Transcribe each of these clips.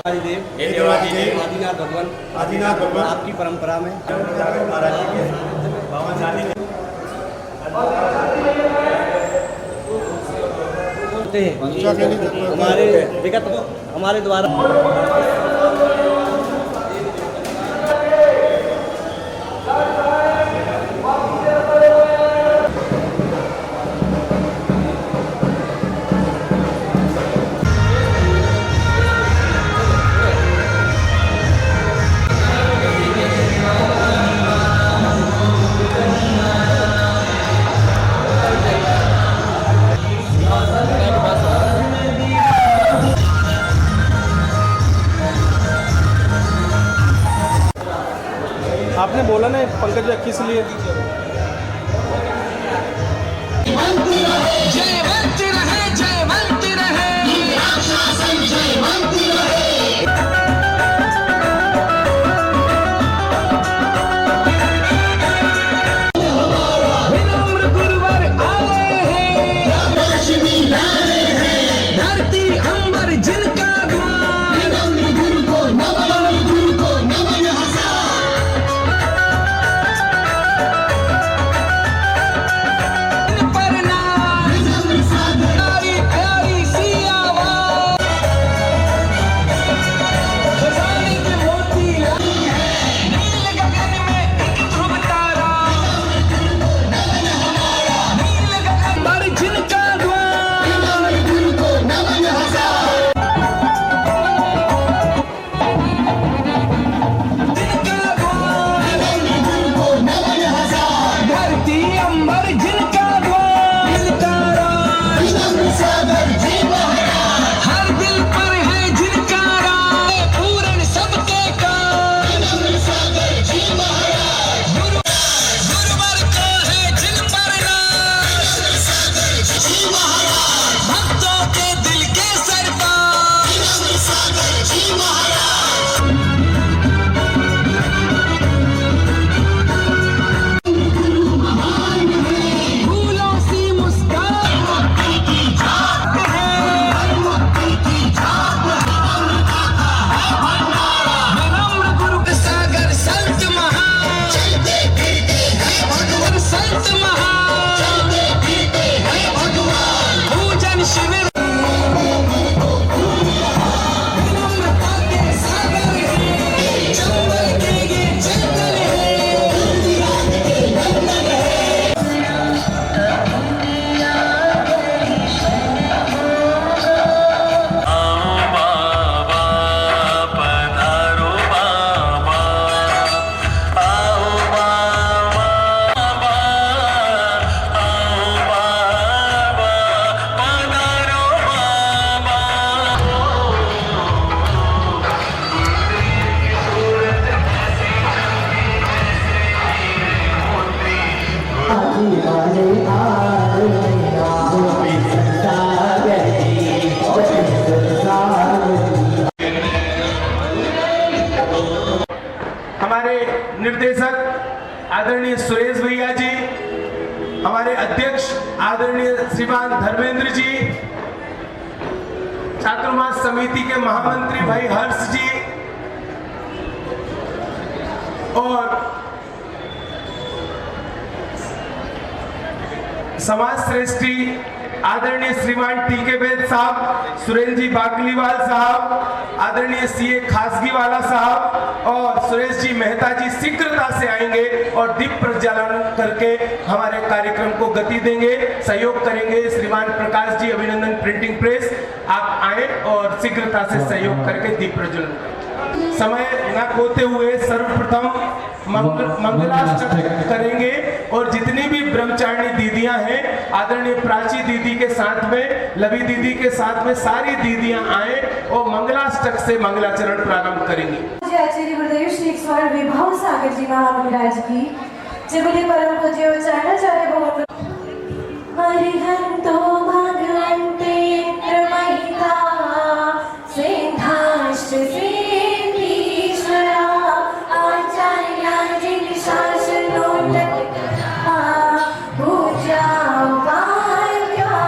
हे देवाधिदेव आदिनाथ भगवान आपकी परंपरा में महाराज जी के बाबा जाने हमारे विगत हमारे द्वारा आपने बोला ना पंकज जी किस लिए जयवंत रहे जयवंत रहे विनम्र गुरुवर आए हैं धरती अंबर जिनका हमारे निर्देशक आदरणीय सुरेश भैया जी, हमारे अध्यक्ष आदरणीय श्रीमान धर्मेंद्र जी, छात्रवास समिति के महामंत्री भाई हर्ष जी और समाज श्रेष्ठी आदरणीय श्रीमान टीके वेद साहब, सुरेंद्र जी बाकलीवाल साहब, आदरणीय सीए खासगीवाला साहब और सुरेश जी मेहता जी शीघ्रता से आएंगे और दीप प्रज्वलन करके हमारे कार्यक्रम को गति देंगे, सहयोग करेंगे। श्रीमान प्रकाश जी अभिनंदन प्रिंटिंग प्रेस, आप आए और शीघ्रता से सहयोग करके दीप प्रज्वलन करें। समय न खोते हुए सर्वप्रथम मंगलाष्टक करेंगे और जितनी भी ब्रह्मचारिणी दीदियां हैं, आदरणीय प्राची दीदी के साथ में, लवी दीदी के साथ में सारी दीदियां आए और मंगलाष्टक से मंगलाचरण प्रारंभ करेंगी। आचार्य गुरुदेव श्री स्वर विभाव सागर जी महाराज की जय बोले परम पूज्य आचार्य बहुत हरिहंतो भगवन्ते प्रमहिता सिद्धाश्च सिद्धीश्वरा आचार्या जिन शासनोन्नता पूजा उपाध्यायता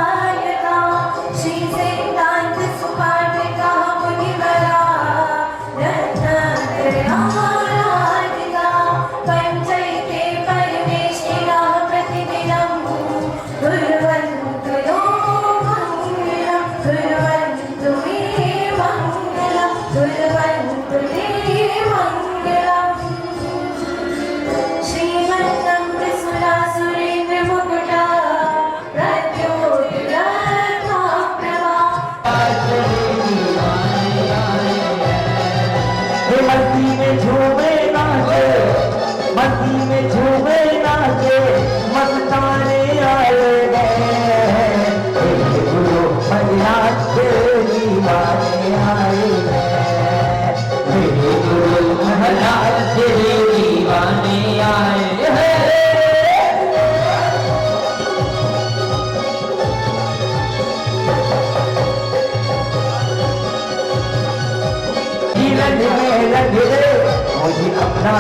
श्री सिद्धांत सुपाठिका मुनिवरा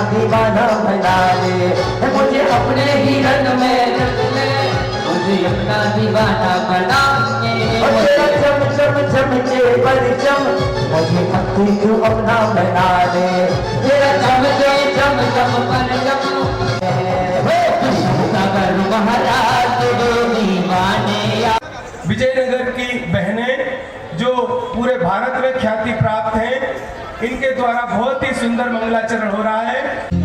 दीवाना बना दे, मुझे अपने ही रंग में रंग ले, मुझे अपना दीवाना बना दे। तेरा चम चम चमके परिचम, मुझे भक्ति तू अपना बना दे, तेरा चमके चम चम परिचम, सागर महाराज दीवाने। विजयनगर की बहनें जो पूरे भारत में ख्याति प्राप्त हैं, इनके द्वारा बहुत ही सुंदर मंगलाचरण हो रहा है।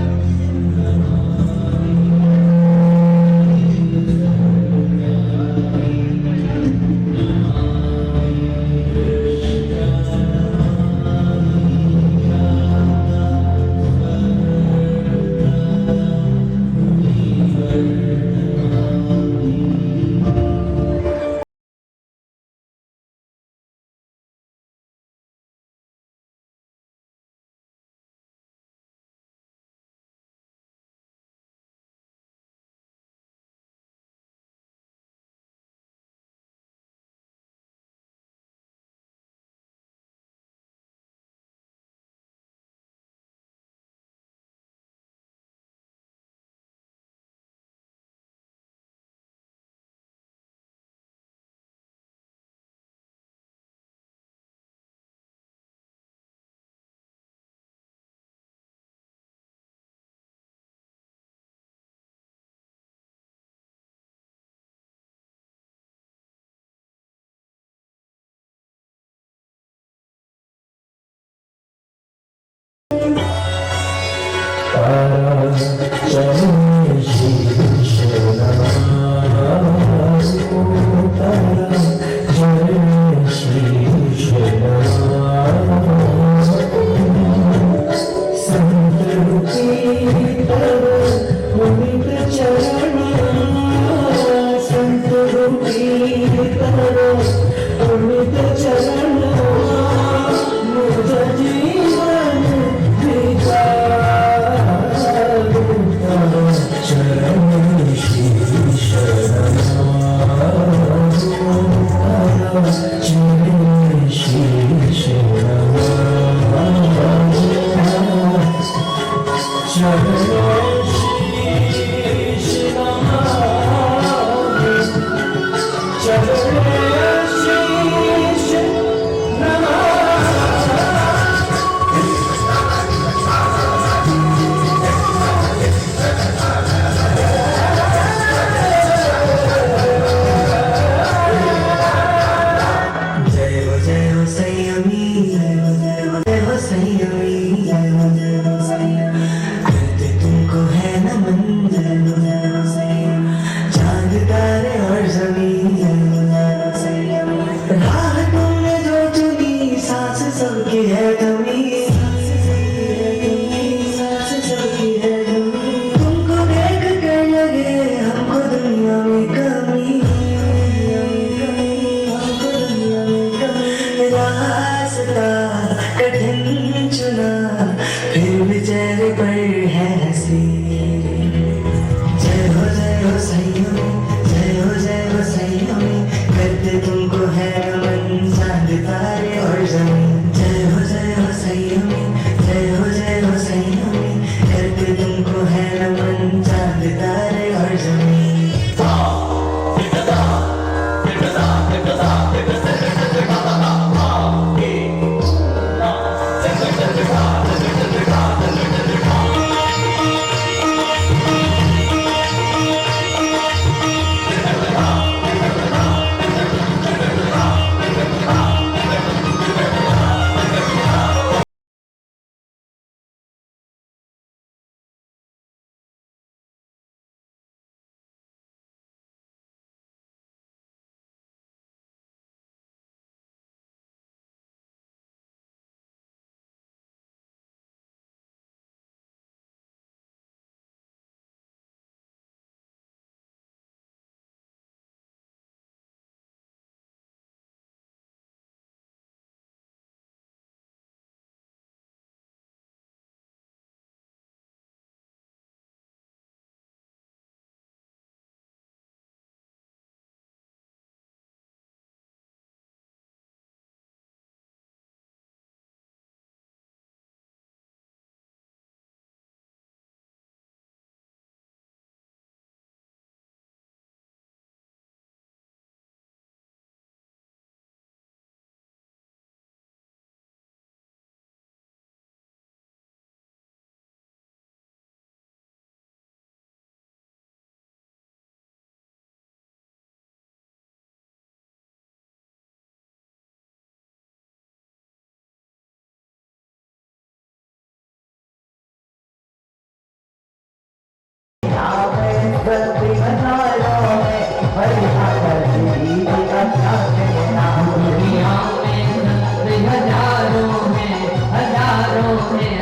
पर आकर तेरी भी अच्छा मेरा दुनिया में संत हजारों में हजारों में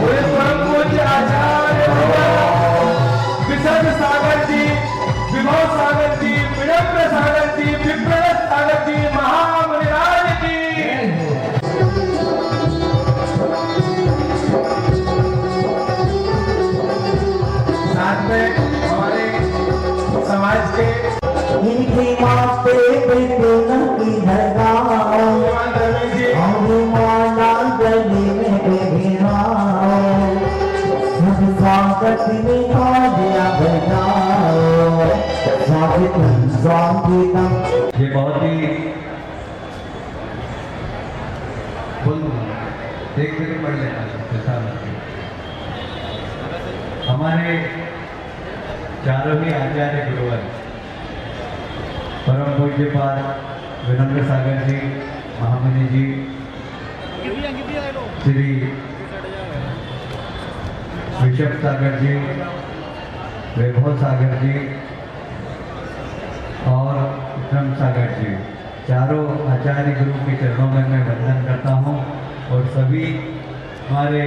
पूरे परम पूज्य आचार्य विशद सागर जी, विभव सागर जी, विडम्ब सागर जी, विप्रलत सागर जी, महामुनिराज की साथ में हमारे समाज के इनकी माँ पे बेटों की धरगाह जी और माला गली में बेघिरा सब स्वागत में तालियां बजाओ स्वागतम स्वागतम। ये बहुत ही देख के पढ़ लेना हमारे चारों ही आचार्य गुरुवर परम पूज्य पाद विनम्र सागर जी, महामुनि जी, श्री ऋषभ सागर जी, वैभव सागर जी और विक्रम सागर जी, चारों आचार्य गुरु के चरणों में मैं वंदन करता हूँ और सभी हमारे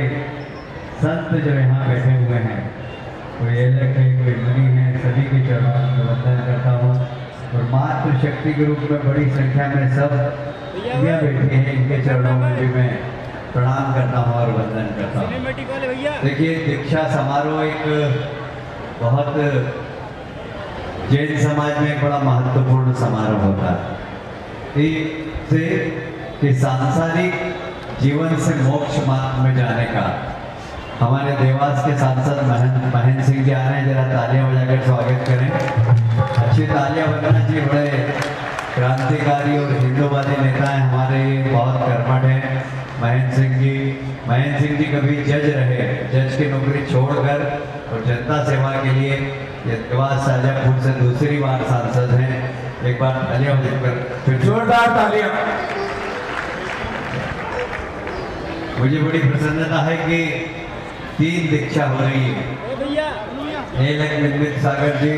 संत जो यहाँ बैठे हुए हैं, कोई अलग है, कोई मुनि है, सभी के चरणों में वंदन करता हूँ और मातृशक्ति के रूप में बड़ी संख्या में सब यहाँ बैठे हैं, इनके चरणों में भी मैं प्रणाम करता हूँ और वंदन करता हूँ। देखिए, दीक्षा समारोह एक बहुत जैन समाज में एक बड़ा महत्वपूर्ण समारोह होता है। इससे कि सांसारिक जीवन से मोक्ष मार्ग में जाने का हमारे देवास के सांसद महेंद्र सिंह जी आ रहे हैं, जरा तालियां बजाकर स्वागत करें। अच्छी तालियां बजाना जी, बड़े क्रांतिकारी और हिंदूवादी नेता हैं हमारे, बहुत कर्मठ हैं महेंद्र सिंह जी कभी जज रहे, जज की नौकरी छोड़कर और जनता सेवा के लिए ये देवास शाहजहाँपुर से दूसरी बार सांसद हैं। एक बार तालियां बजाकर फिर जोरदार तालियां। मुझे बड़ी प्रसन्नता है कि 3 दीक्षा हो रही है। एक निर्मित सागर जी,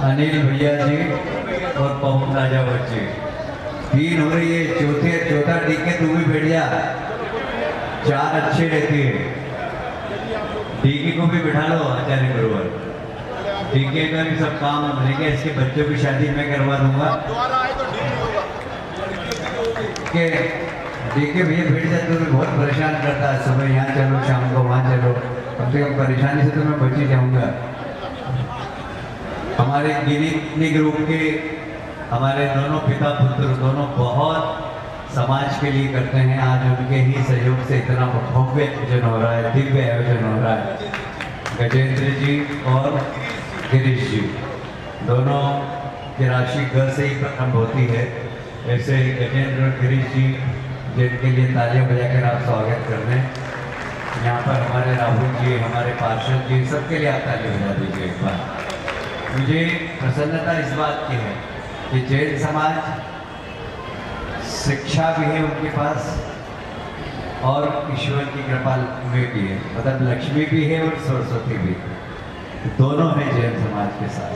अनिल भैया जी और पवन राजा बच्चे, 3 हो रही है। चौथा टीके तू भी बैठ जा, 4 अच्छे रहती है। टीके को भी बिठा लो आचार्य गुरुवर, टीके का भी सब काम लेके इसके बच्चों की शादी मैं करवा दूंगा के देखिए भैया बैठ जाते तो बहुत परेशान करता है, सुबह यहाँ चलो शाम को वहाँ चलो, कम से कम परेशानी से तो मैं बच ही जाऊँगा। हमारे गिनी ग्रुप के हमारे दोनों पिता पुत्र दोनों बहुत समाज के लिए करते हैं। आज उनके ही सहयोग से इतना भव्य आयोजन हो रहा है, दिव्य आयोजन हो रहा है। गजेंद्र जी और गिरीश जी दोनों की राशि ग से ही प्रारंभ होती है। ऐसे ही गजेंद्र और गिरीश जी, जिनके लिए तालियां बजाकर आप स्वागत कर दें। यहाँ पर हमारे राहुल जी, हमारे पार्षद जी, सबके लिए आप तालियां बजा दीजिए एक बार। मुझे प्रसन्नता इस बात की है कि जैन समाज शिक्षा भी है उनके पास और ईश्वर की कृपा में भी है, मतलब लक्ष्मी भी है और सरस्वती भी, दोनों हैं जैन समाज के साथ।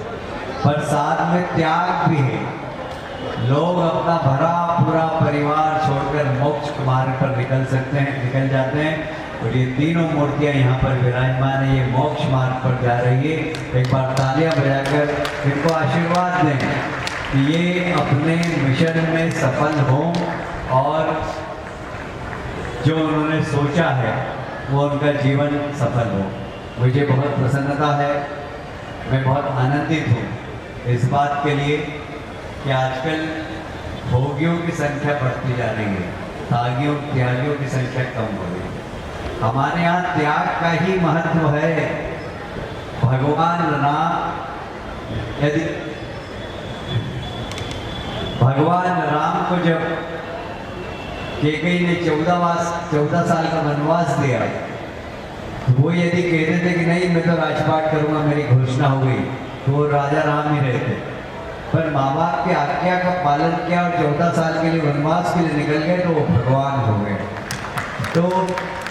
पर साथ में त्याग भी है। लोग अपना भरा पूरा परिवार छोड़कर मोक्ष मार्ग पर निकल जाते हैं और ये तीनों मूर्तियां यहाँ पर विराजमान है, ये मोक्ष मार्ग पर जा रही है। एक बार तालियां बजाकर इनको आशीर्वाद दें कि ये अपने मिशन में सफल हों और जो उन्होंने सोचा है वो उनका जीवन सफल हो। मुझे बहुत प्रसन्नता है, मैं बहुत आनंदित हूँ इस बात के लिए कि आजकल भोगियों की संख्या बढ़ती जा रही है, त्यागियों की संख्या कम हो रही है। हमारे यहाँ त्याग का ही महत्व है। भगवान राम को जब कैकेयी ने 14 साल का वनवास दिया, वो यदि कहते थे कि नहीं मैं तो राजपाट करूंगा, मेरी घोषणा हो गई, तो वो राजा राम ही रहते। पर माँ बाप की आज्ञा का पालन किया और 14 साल के लिए वनवास के लिए निकल गए तो वो भगवान हो गए। तो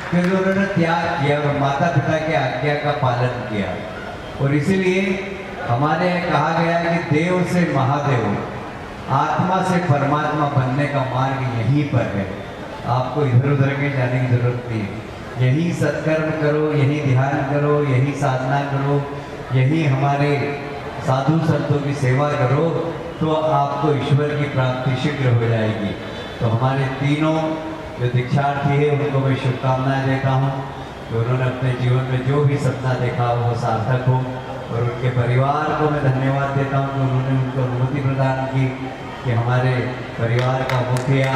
फिर उन्होंने त्याग किया और माता पिता की आज्ञा का पालन किया। और इसीलिए हमारे यहाँ कहा गया है कि देव से महादेव, आत्मा से परमात्मा बनने का मार्ग यहीं पर है। आपको इधर उधर के जाने की जरूरत नहीं है। यही सत्कर्म करो, यही ध्यान करो, यही साधना करो, यही हमारे साधु संतों की सेवा करो, तो आपको ईश्वर की प्राप्ति शीघ्र हो जाएगी। तो हमारे तीनों जो दीक्षार्थी है उनको मैं शुभकामनाएं देता हूँ कि उन्होंने अपने जीवन में जो भी सपना देखा वो सार्थक हो, और उनके परिवार को मैं धन्यवाद देता हूँ कि उन्होंने उनको अनुमति प्रदान की कि हमारे परिवार का मुखिया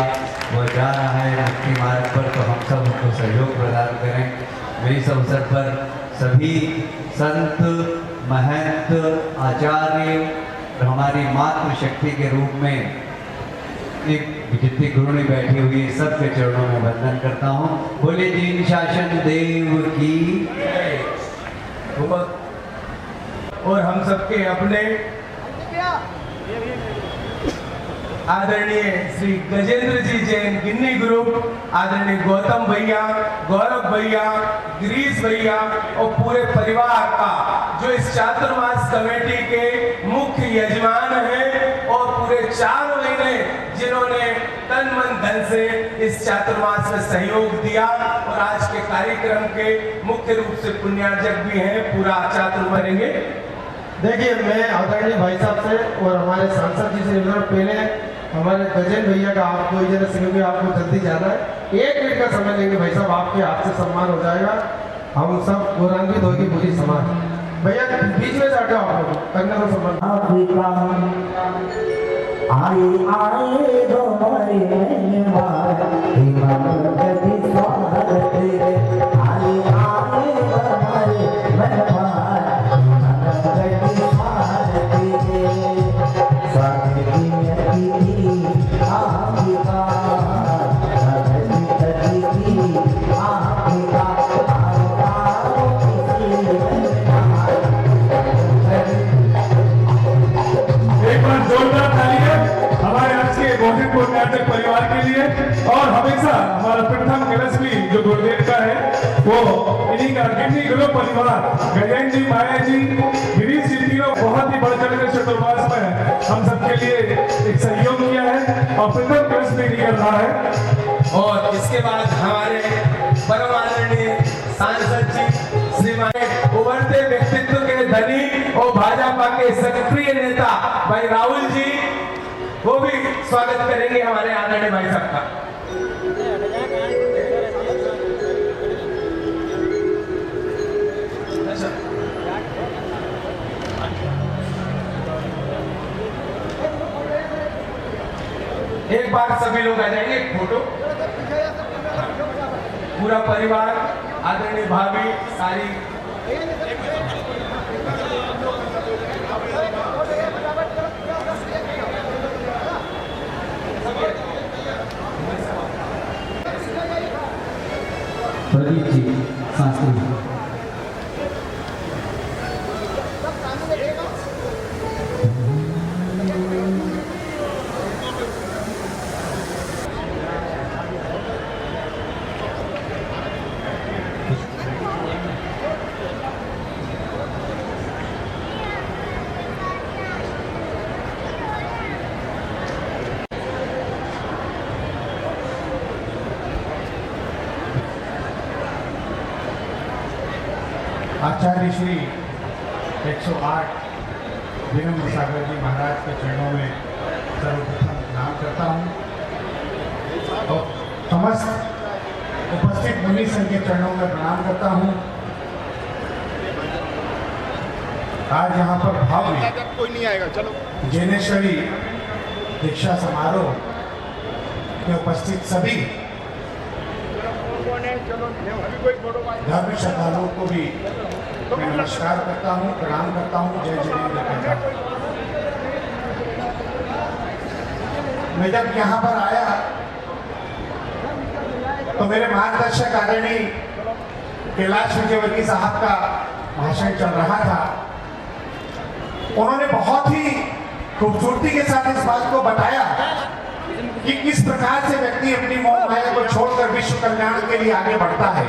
वो जा रहा है मुक्ति मार्ग पर, तो हम सब उनको सहयोग प्रदान करें। मैं इस अवसर पर सभी संत, महंत, आचार्य और हमारी मातृशक्ति के रूप में जितनी गुरुणी बैठी हुई है सबके चरणों में वंदन करता हूँ। बोले जीन शासन देव की। और हम सबके अपने आदरणीय श्री गजेंद्र जी जैन गिन्नी ग्रुप, आदरणीय गौतम भैया, गौरव भैया, गिरीश भैया और पूरे परिवार का जो इस चातुर्मास कमेटी के मुख्य यजमान हैं और पूरे 4 महीने जिन्होंने तन मन धन से इस चातुर्मास में सहयोग दिया और आज के कार्यक्रम के मुख्य रूप से पुण्यार्जक भी हैं। पूरा चातुर्मास करेंगे। देखिए, मैं आदरणीय भाई साहब से और हमारे सांसद जी से पहले हमारे गजेंद्र भैया का आपको इजाजत से, क्योंकि आपको जल्दी जाना है, 1 मिनट का समय लेंगे भाई साहब, आपके हाथ से सम्मान हो जाएगा। हम सब गौरवान्वित होगी पूरी समाज। भैया बीच में जाकर आप लोग कन्या को सम्मान। आए दो हमारे मेहमान, स्वागत रे। आए हमारे मेहमान, परिवार के लिए। और हमेशा हमारा प्रथम कलश भी जो गुरुदेव का है वो इन्हीं का गिन्नी ग्रुप परिवार, गजेंद्र जी, माया जी, गिरीश जी, तीनों बहुत ही बढ़ चढ़ कर चतुर्मास में हम सबके लिए एक सहयोग किया है और प्रथम कलश भी निकल रहा है। और इसके बाद हमारे परम आदरणीय सांसद जी श्रीमान उभरते व्यक्तित्व के धनी और भाजपा के सक्रिय नेता भाई राहुल जी, वो भी स्वागत करेंगे हमारे आदरणीय भाई साहब का। एक बार सभी लोग आ जाएंगे, एक फोटो, पूरा परिवार, आदरणीय भाभी सारी। प्रदीप जी शास्त्री। आचार्य श्री 108 विनम्र सागर जी महाराज के चरणों में सर्वप्रथम प्रणाम करता हूँ और समस्त उपस्थित मुनि संघ के चरणों में प्रणाम करता हूँ। आज यहाँ पर भव्य कोई नहीं आएगा, चलो जैनेश्वरी दीक्षा समारोह में उपस्थित सभी धर्म श्रद्धालुओं को भी मैं नमस्कार करता हूँ, प्रणाम करता हूँ, जय जिनेंद्र कहता हूँ। मैं जब यहाँ पर आया तो मेरे मार्गदर्शक आदरणीय कैलाश विजयवर्गीय साहब का भाषण चल रहा था। उन्होंने बहुत ही खूबसूरती के साथ इस बात को बताया कि किस प्रकार से व्यक्ति अपनी मोह माया को छोड़कर विश्व कल्याण के लिए आगे बढ़ता है।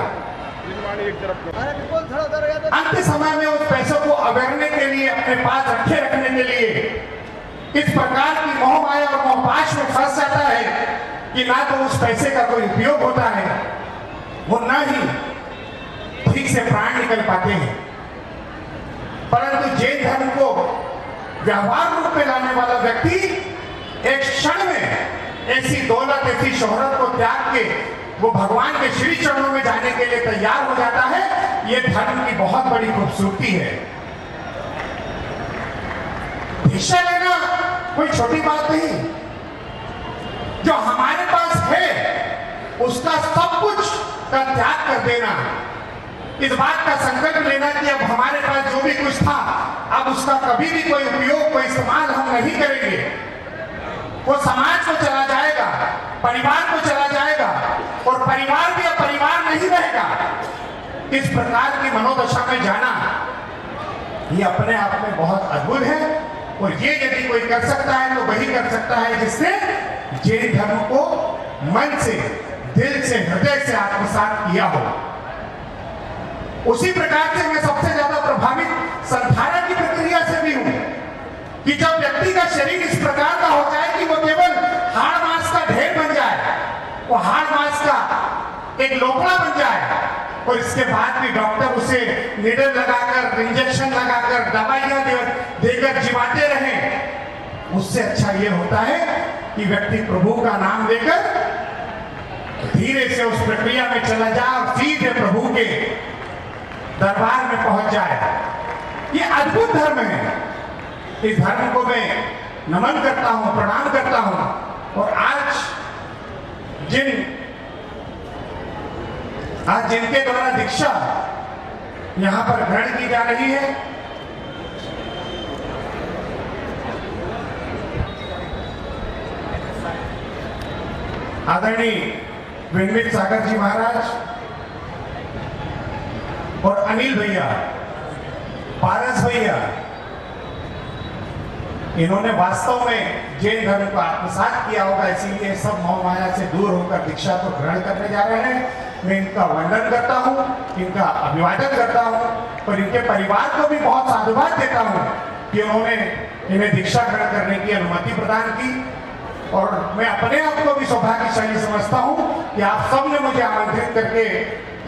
अंत समय में उस पैसों को अवगरने के लिए लिए, अपने पास रखने के लिए इस प्रकार की मोह माया और मोहपाश में फंस जाता है कि ना तो उस पैसे का कोई उपयोग होता है, वो ना ही ठीक से प्राण निकल पाते हैं। परंतु जैन धर्म को व्यवहार रूप में लाने वाला व्यक्ति एक क्षण में ऐसी दौलत, ऐसी शोहरत को त्याग के वो भगवान के श्री चरणों में जाने के लिए तैयार हो जाता है। ये धर्म की बहुत बड़ी खूबसूरती है। भिक्षा लेना कोई छोटी बात नहीं। जो हमारे पास है उसका सब कुछ का त्याग कर देना, इस बात का संकल्प लेना कि अब हमारे पास जो भी कुछ था अब उसका कभी भी कोई उपयोग, कोई इस्तेमाल हम नहीं करेंगे। वो समाज को चला जाएगा, परिवार को चला जाएगा और परिवार भी अब परिवार नहीं रहेगा। इस प्रकार की मनोदशा में जाना ये अपने आप में बहुत अद्भुत है। और ये यदि कोई कर सकता है तो वही कर सकता है जिसने जैन धर्म को मन से, दिल से, हृदय से आत्मसात किया हो। उसी प्रकार से मैं सबसे ज्यादा प्रभावित संधारण की प्रक्रिया से भी हूं कि जब व्यक्ति का शरीर इस प्रकार का हो जाए कि वो केवल हाड़ मांस का ढेर बन जाए, वो हाड़ मांस का एक लोकड़ा बन जाए और इसके बाद भी डॉक्टर उसे नीडल लगाकर, इंजेक्शन लगाकर, दवाइयां देकर जिवाते रहें, उससे अच्छा ये होता है कि व्यक्ति प्रभु का नाम लेकर धीरे से उस प्रक्रिया में चला जाए और सीधे प्रभु के दरबार में पहुंच जाए। ये अद्भुत धर्म है। इस धर्म को मैं नमन करता हूं, प्रणाम करता हूं। और आज जिनके द्वारा दीक्षा यहां पर ग्रहण की जा रही है, आदरणीय वेंकट सागर जी महाराज और अनिल भैया, पारस भैया, इन्होंने वास्तव में जैन धर्म को आत्मसात किया होगा, इसीलिए सब मोह माया से दूर होकर दीक्षा को ग्रहण करने जा रहे हैं। मैं इनका वंदन करता हूं, इनका अभिवादन करता हूं और इनके परिवार को भी बहुत साधुवाद देता हूं कि उन्होंने इन्हें दीक्षा ग्रहण करने की अनुमति प्रदान की। और मैं अपने आप को भी सौभाग्यशाली समझता हूं कि आप सब ने मुझे आमंत्रित करके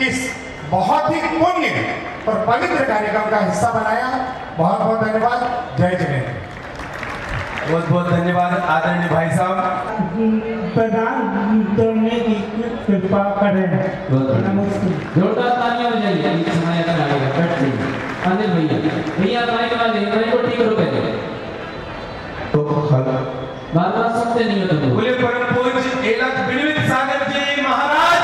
इस बहुत ही पुण्य और पवित्र कार्यक्रम का हिस्सा बनाया। बहुत बहुत धन्यवाद। जय जय। बहुत बहुत धन्यवाद आदरणीय भाई साहब। प्रदान करने की कृपा करें। जोरदार तालियां हो जाएगी। इस समय अगर आएगा कट जाइए। अनिल भैया माइक वाले को ठीक रुके तो बात सुनते नहीं हो तुम। बोले परम पूज्य एलक बिनवित सागर जी महाराज।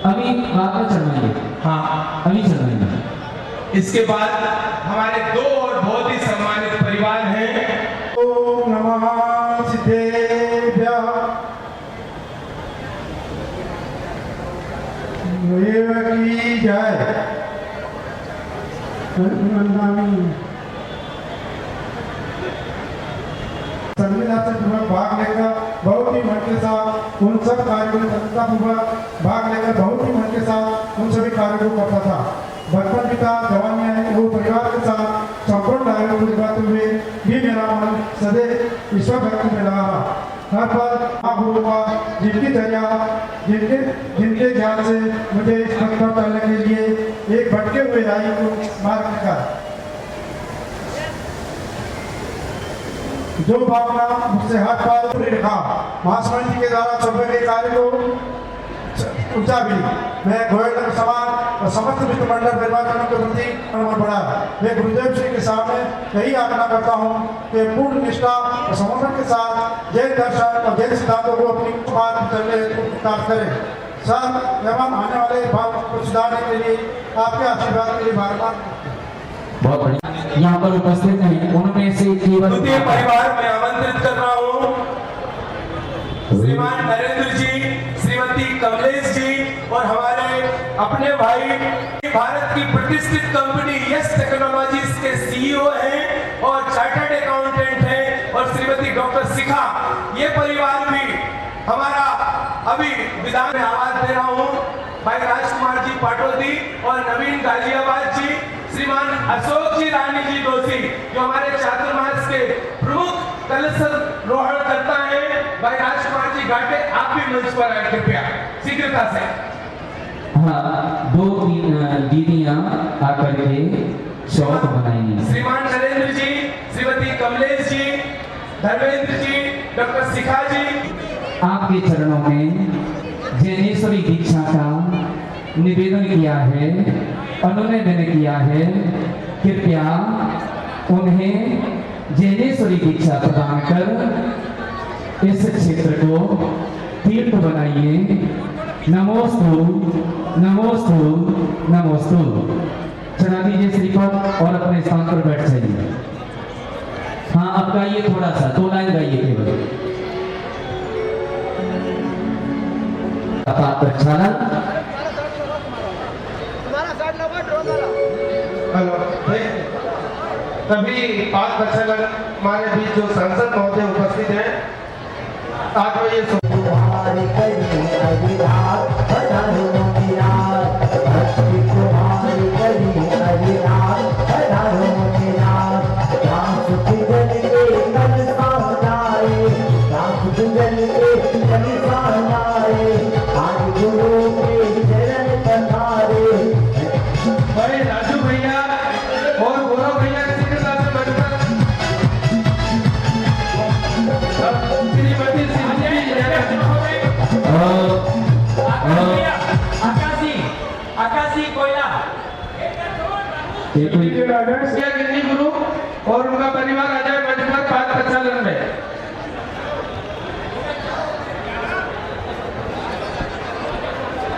अभी बात में चढ़ाएंगे। हाँ, अभी चढ़ाएंगे। इसके बाद हमारे दो और बहुत ही सम्मानित परिवार हैं। ओम नमः सिद्धेभ्यः। देव की जय। संविधान से पूर्वक भाग लेकर बहुत ही मन के साथ उन सब कार्यों में संविधापूर्वक भाग लेकर बहुत ही मन के साथ उन सभी कार्यों को करता था। बचपन पिता जवानी आने वो परिवार के साथ संपूर्ण कार्यों को निभाते हुए भी मेरा मन सदैव ईश्वर भक्ति में रहा। हर पल महागुरु का जिनकी दया, जिनके ज्ञान से मुझे इस पथ पर चलने के लिए एक भटके हुए राही को मार्ग दिखा। जो भावना मुझसे हाथ पार रखा, महास्मरण जी के द्वारा सभ्य के कार्य को ऊंचा भी मैं गोयल समान और समस्त वित्त मंडल निर्वाचन के प्रति मनोबल बढ़ा। मैं गुरुदेव श्री के सामने यही आज्ञा करता हूँ कि पूर्ण निष्ठा और समर्पण के साथ जैन दर्शन और जैन सिद्धांतों को अपनी मार्ग चलने कार्य करें। सर एवं आने वाले भाव को सुधारने के लिए आपके आशीर्वाद के लिए बार-बार बहुत बढ़िया। यहाँ पर उपस्थित हैं उनमें से केवल द्वितीय परिवार में आमंत्रित कर रहा हूँ श्रीमान नरेंद्र जी, श्रीमती कमलेश जी और हमारे अपने भाई भारत की प्रतिष्ठित कंपनी यस टेक्नोलॉजीज के सीईओ हैं और चार्टर्ड अकाउंटेंट हैं और श्रीमती डॉक्टर शिखा। ये परिवार भी हमारा अभी विधान में आवाज दे रहा हूँ भाई राजकुमार जी पाटोदी और नवीन गाजियाबाद जी, श्रीमान अशोक जी रानी जी दोषी जो हमारे चातुर्मास के प्रमुख कलशरोहण करता है, भाई राजकुमार जी घाटे, आप भी मंच पर आए कृपया शीघ्रता से। हाँ, दो दीदियां आकर के शौक बनाएंगी। श्रीमान नरेंद्र जी, श्रीमती कमलेश जी, धर्मेंद्र जी, डॉक्टर शिखा जी, आपके चरणों में जैनेश्वरी दीक्षा का निवेदन किया है, अनुनय किया है, कृपया उन्हें जैनेश्वरी दीक्षा प्रदान कर इस क्षेत्र को तीर्थ बनाइए। नमोस्तु नमोस्तु नमोस्तु। चला दीजिए श्रीपद और अपने स्थान पर बैठ जाइए। हाँ, अब गाइए थोड़ा सा, 2 लाइन गाइए केवल। प्रक्षालन। हेलो, तभी 5 प्रक्षालन हमारे बीच जो सांसद महोदय उपस्थित हैं, आज में ये राजू भैया और गौरव भैया शीघ्रता से बनकर श्रीमती आकाशी कोयला गिन्नी गुरु और उनका परिवार आ जाए मंच पर 5 प्रक्षालन में।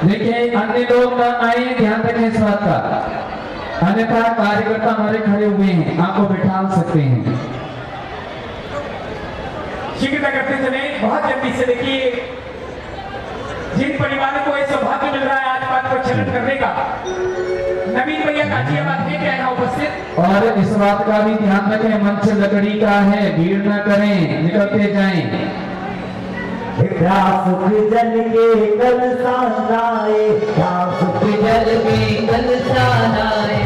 देखिए, अन्य लोग न आए, ध्यान रखें इस बात का, अन्यथा कार्यकर्ता हमारे खड़े हुए हैं, आपको बैठा सकते हैं। शीघ्रता करते चले, बहुत जल्दी से। देखिए, जिन परिवारों को ये सौभाग्य मिल रहा है आज बात को चलन करने का, नवीन भैया गाजियाबाद में क्या है उपस्थित। और इस बात का भी ध्यान रखें, मंच लकड़ी का है, भीड़ न करें, निकलते जाएं। सुख जल के कलसानाए, सुख जल के कलसानाए,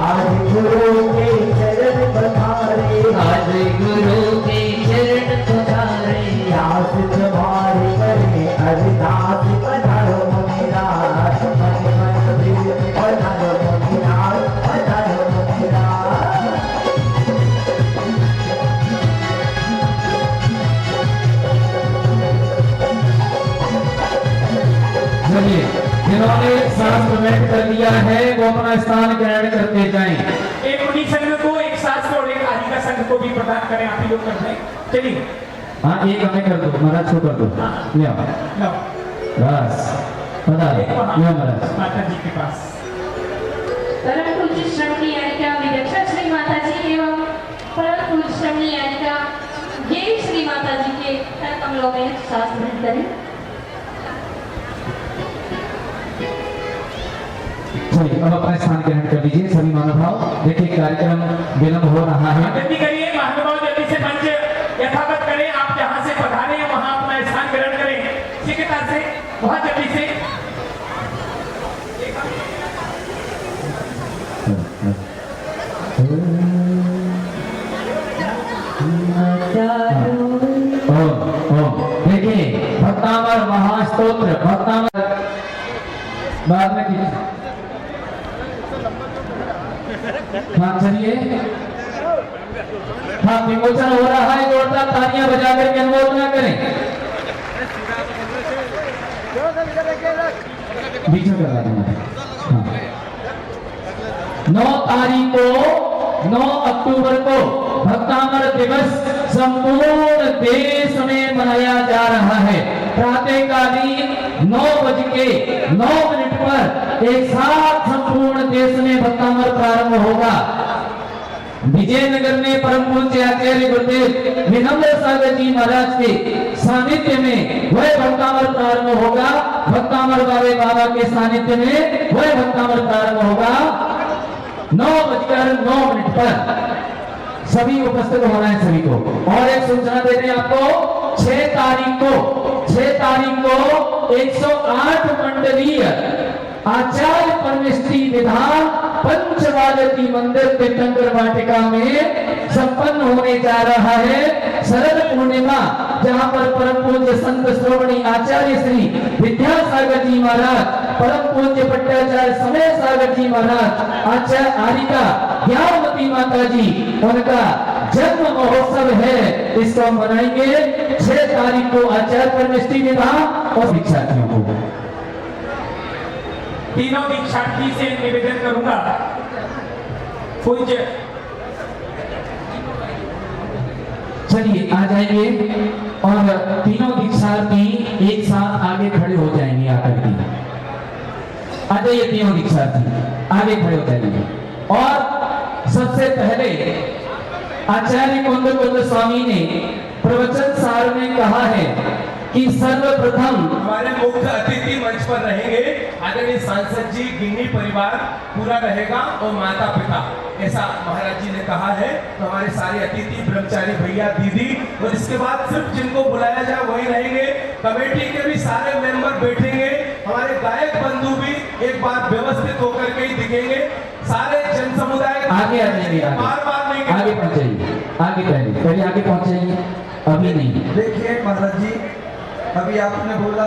आज गुरु के चरण पधारे, आज गुरु के चरण पधारे, आस तुम्हारे करे अरदास पधारो मेरा, मन मन दिल पधारो मेरा, पधारो मेरा। चलिए, जिन्होंने शास्त्र में कर लिया है वो अपना स्थान ग्रहण करते जाएं। एक मुनि संघ को, एक शास्त्र और एक आदिका संघ को भी प्रदान करें, आप ही लोग करते हैं। चलिए, हाँ, एक हमें कर दो, महाराज को कर दो। लिया बस, बता दो, लिया महाराज माता जी के पास। परम पूज्य श्रमणी यानिका विदक्षा श्री माता जी एवं परम पूज्य श्रमणी यानिका ये श्री माता जी के कमलों में शास्त्र ग्रहण करें। अब अपना स्थान ग्रहण कर लीजिए सभी महानुभाव। देखिए, कार्यक्रम विलंब हो रहा है। जल्दी करिए महानुभाव, जल्दी से मंच यथावत करें। आप जहां से पधारे हैं वहां अपना स्थान ग्रहण करें शीघ्रता से, बहुत जल्दी से। देखिए, भक्तामर महास्तोत्र, भक्तामर बाद में कीजिए। हाँ, चलिए, हाँ, विमोचन हो रहा है, जोरदार तालियां बजा करके अनुमोदना करें। बीच में करा दूंगा। हाँ, 9 तारीख को, 9 अक्टूबर को भक्तामर दिवस संपूर्ण देश में मनाया जा रहा है। प्रातःकालीन 9:09 पर एक साथ संपूर्ण देश में भक्तामर प्रारंभ होगा। विजयनगर में परम पूज्य आचार्य गुरुदेव विनम्र सागर जी महाराज के सानिध्य में वह भक्तामर प्रारंभ होगा। भक्तामर बाबे बाबा के सानिध्य में वह भक्तामर प्रारंभ होगा 9:09 पर। सभी उपस्थित होना है सभी को। और एक सूचना दे दें आपको, 6 तारीख को 108 मंडलीय आचार्य परमेष्टि विधान पंचवालती मंदिर तीर्थंकर वाटिका में संपन्न होने जा रहा है शरद पूर्णिमा, जहां पर परम पूज्य संत श्रोमणी आचार्य श्री विद्यासागर जी महाराज, परम पूज्य पट्टाचार्य समय सागर जी महाराज, आचार्य आरिका ज्ञानवती माता जी, उनका जन्म महोत्सव है। इसको मनाएंगे 6 तारीख को आचार्य परमेष्टि विधान और दीक्षार्थियों को। तीनों दीक्षार्थी से निवेदन करूंगा, पूज्य चलिए आ जाएंगे और तीनों दीक्षार्थी एक साथ आगे खड़े हो जाएंगे आकर के। आ जाइए तीनों दीक्षार्थी आगे खड़े हो जाएंगे। और सबसे पहले आचार्य कुंद स्वामी ने प्रवचन सार में कहा है कि सर्वप्रथम हमारे मुख्य अतिथि मंच पर रहेंगे आदरणीय सांसद जी, गिन्नी परिवार पूरा रहेगा और माता पिता, ऐसा महाराज जी ने कहा है। तो हमारे सारे अतिथि ब्रह्मचारी भैया दीदी, और इसके बाद सिर्फ जिनको बुलाया जाए वही रहेंगे। कमेटी के भी सारे मेंबर बैठेंगे, हमारे गायक बंधु भी एक बार व्यवस्थित होकर के ही दिखेंगे। सारे जन समुदाय आगे आ जाएंगे, बार नहीं आगे पहुंचाइए, आगे पहले आगे पहुंचाइए, अभी नहीं। देखिए महाराज जी, अभी आपने बोला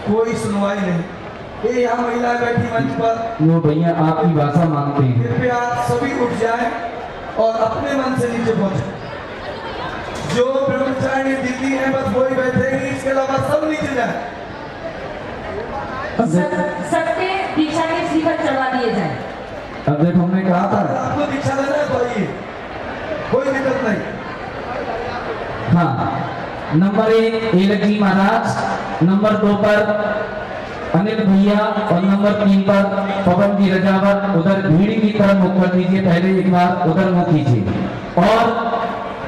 कोई सुनवाई नहीं, ये यहाँ महिलाएं बैठी मंच पर, वो भैया आपकी भाषा मांगते हैं, कृपया सभी उठ जाएं और अपने मन से नीचे पहुंचे। जो ब्रह्मचारी दीदी हैं बस वही बैठेंगी, इसके अलावा सब नीचे जाए। सबके दीक्षा के श्रीफल चढ़वा दिए जाए। अब देखो हमने कहा था आपको दीक्षा लेना है तो आइए, कोई दिक्कत नहीं। हाँ, नंबर 1 एलक जी महाराज, नंबर 2 पर अनिल भैया और नंबर 3 पर पवन जी रजावत। उधर भीड़ की तरफ मुख कर दीजिए, पहले एक बार उधर मुख कीजिए। और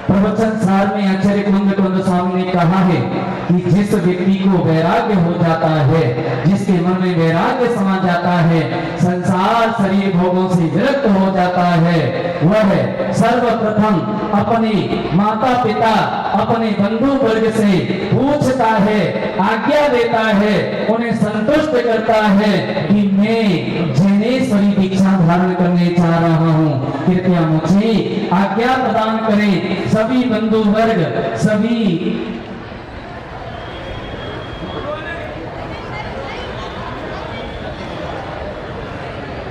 प्रवचन सार में आचार्य कुंद स्वामी ने कहा है कि जिस व्यक्ति को वैराग्य हो जाता है, जिसके मन में वैराग्य समा जाता है, संसार शरीर भोगों से विरक्त हो जाता है, वह सर्वप्रथम अपने माता पिता, अपने बंधु वर्ग से पूछता है, आज्ञा देता है, उन्हें संतुष्ट करता है कि मैं जैनेश्वरी दीक्षा धारण करने जा रहा हूँ, कृपया मुझे आज्ञा प्रदान करें। सभी बंधु वर्ग, सभी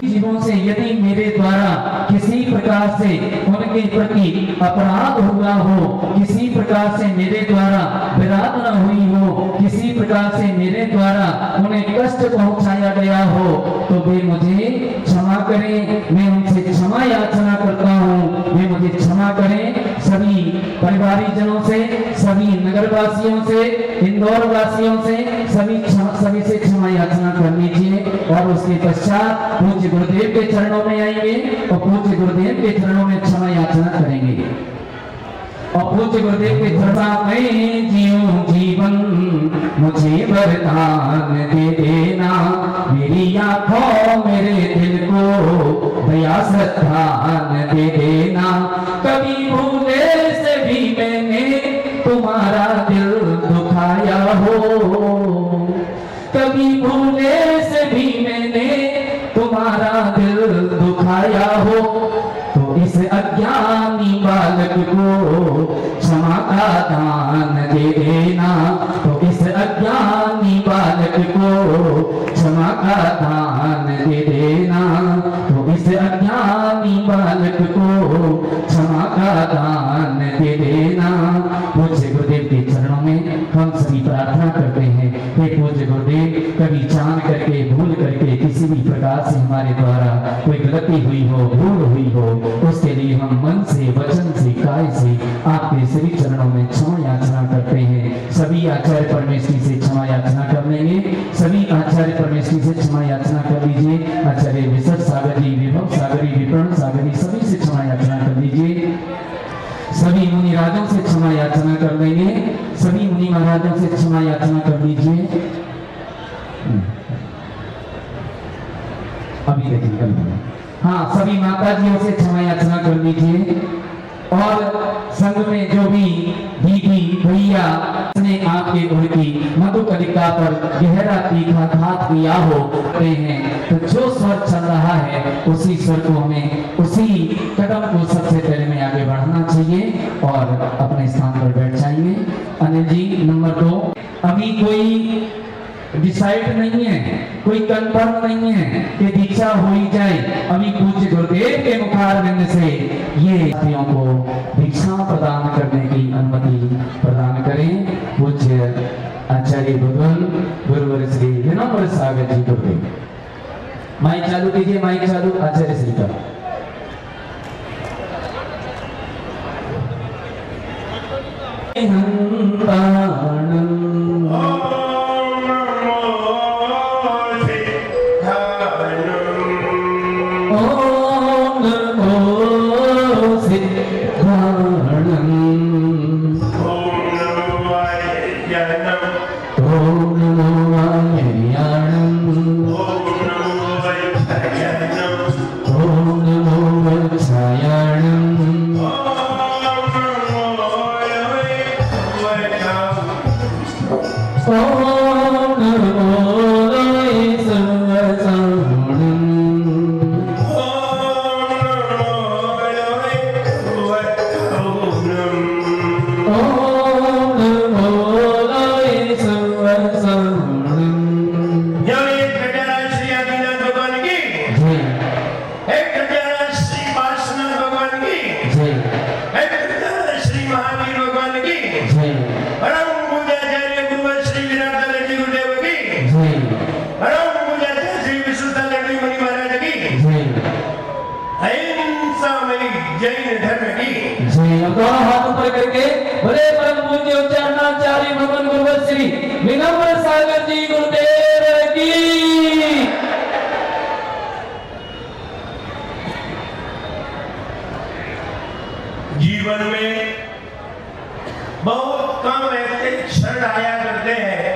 जीवों से यदि मेरे द्वारा किसी प्रकार से उनके प्रति अपराध हुआ हो, किसी प्रकार से मेरे द्वारा विराधना हुई हो, किसी प्रकार से मेरे द्वारा उन्हें कष्ट पहुंचाया गया हो, तो वे मुझे क्षमा करें। मैं उनसे क्षमा याचना करता हूँ, वे मुझे क्षमा करें। सभी परिवारीजनों से, सभी नगरवासियों से, इंदौर वासियों से, सभी से क्षमा याचना कर लीजिए। और उसके पश्चात पूज्य गुरुदेव के चरणों में आएंगे और पूज्य गुरुदेव के चरणों में क्षमा याचना करेंगे। और पूज्य गुरुदेव के चरणों में जीऊं जीवन मुझे वरदान दे देना, मेरी आंखों मेरे दिल को दया श्रद्धान दे देना। कभी भूले से भी मैंने तुम्हारा दिल दुखाया हो, कभी भूले से भी मैंने तुम्हारा दिल दुखाया हो, तो इस अज्ञानी बालक को क्षमा का दान दे देना। तो इस अज्ञानी बालक को क्षमा का दान दे देना। तो इस अज्ञानी बालक को क्षमा का दान दे देना। पूज्य गुरुदेव के चरणों में हम सभी प्रार्थना करते हैं, हे पूज्य गुरुदेव, कभी जान करके भूल करके किसी भी प्रकार से हमारे द्वारा कोई गलती हुई हो, भूल हुई हो, उसके लिए हम मन से, वचन से, काय से आपके सभी चरणों में क्षमा याचना करते हैं। सभी आचार्य परमेश्वरी से क्षमा याचना कर लेंगे, सभी आचार्य परमेश्वरी से क्षमा याचना कर लीजिए। आचार्य विशद सागर जी, विभव सागरी, विप्रण सागरी, सभी से क्षमा याचना कर लीजिए। सभी मुनि राजों से क्षमा याचना कर लेंगे, सभी मुनि महाराजों से क्षमा याचना कर लीजिए। अभी देखिए, हाँ, सभी माता जियों से क्षमा याचना कर लीजिए। और संघ में जो भी दीदी भैया अपने आप के ओर की मधु कलिका पर गहरा तीखा घात किया हो रहे हैं, तो जो स्वर चल रहा है उसी स्वर को हमें, उसी कदम को सबसे पहले में आगे बढ़ाना चाहिए और अपने स्थान पर बैठ जाएंगे। अनिल जी नंबर 2। अभी कोई डिसाइड नहीं है, कोई कंफर्म नहीं है कि दीक्षा हो ही जाए। अभी पूज्य गुरुदेव के मुखारविंद से ये साथियों को दीक्षा प्रदान करने की अनुमति प्रदान करें। पूज्य आचार्य भगवान गुरुवर श्री विनम्र सागर जी गुरुदेव। माइक चालू कीजिए, माइक चालू आचार्य श्री का। जीवन में बहुत कम ऐसे क्षण आया करते हैं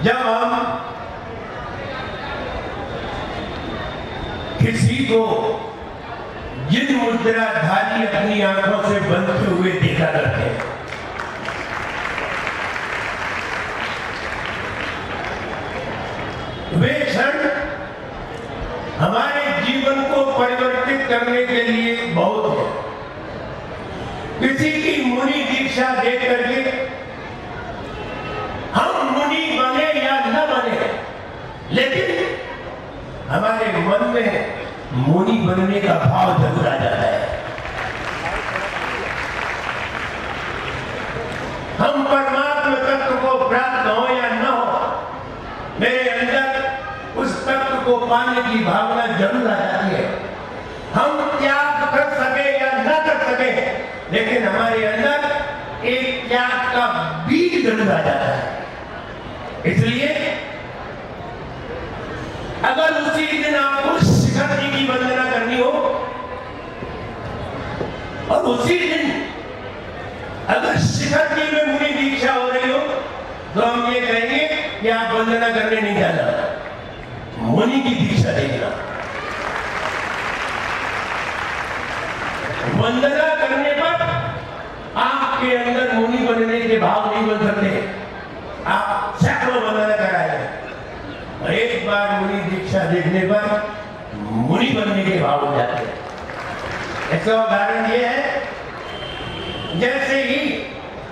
जब हम किसी को जिन मुद्राधारी अपनी आंखों से बनते हुए देखा करते हैं। वे क्षण हमारे जीवन को परिवर्तित करने के लिए बहुत है। किसी की मुनि दीक्षा दे करके हम मुनि बने या न बने, लेकिन हमारे मन में मुनि बनने का भाव जरूर आ जाता है। हम परमात्मा तत्व को प्राप्त हो या न हो, मेरे अंदर उस तत्व को पाने की भावना जरूर आ जाती है। हम त्याग कर सके या न कर सके, लेकिन हमारे अंदर एक त्याग का बीज जरूर आ जाता है। इसलिए अगर उसी दिन आपको शिखर जी की वंदना करनी हो और उसी दिन अगर शिखर जी में मुनि दीक्षा हो रही हो, तो हम ये कहेंगे कि आप वंदना करने नहीं जाना, मुनि की दीक्षा देना। वंदना करने पर आपके अंदर मुनि बनने के भाव नहीं बन सकते। आप सैकड़ों वंदना कराए और एक बार मुनि दीक्षा देखने पर मुनि बनने के भाव हो जाते हैं। इसका उदाहरण ये है, जैसे ही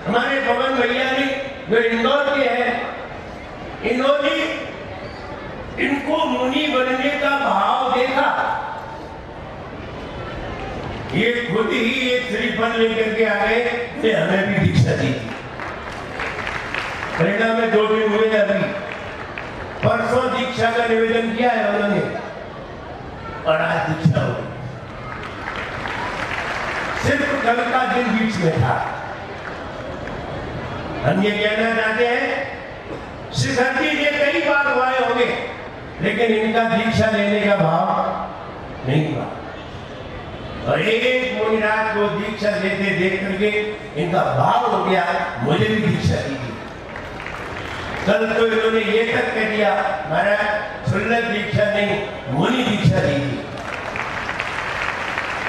हमारे पवन भैया ने जो इंदौर के हैं, इन्होंने इनको मुनि बनने का भाव देखा, ये खुद ही एक श्रीफल लेकर के आ गए, हमें भी दीक्षा दी। परिणाम में 2 दिन हुए, अभी परसों दीक्षा का निवेदन किया है उन्होंने और आज दीक्षा हो गई। सिर्फ कल का दिन बीच में था। हम ये कहना चाहते हैं, शिखर जी ये कई बार हुए होंगे, लेकिन इनका दीक्षा लेने का भाव नहीं हुआ। और एक मुनिराज को दीक्षा लेते देख करके इनका भाव हो गया, मुझे भी दीक्षा दीजिए। कल तो इन्होंने ये तक कह दिया, महाराज सुल्लभ दीक्षा नहीं, मुनि दीक्षा दीजिए।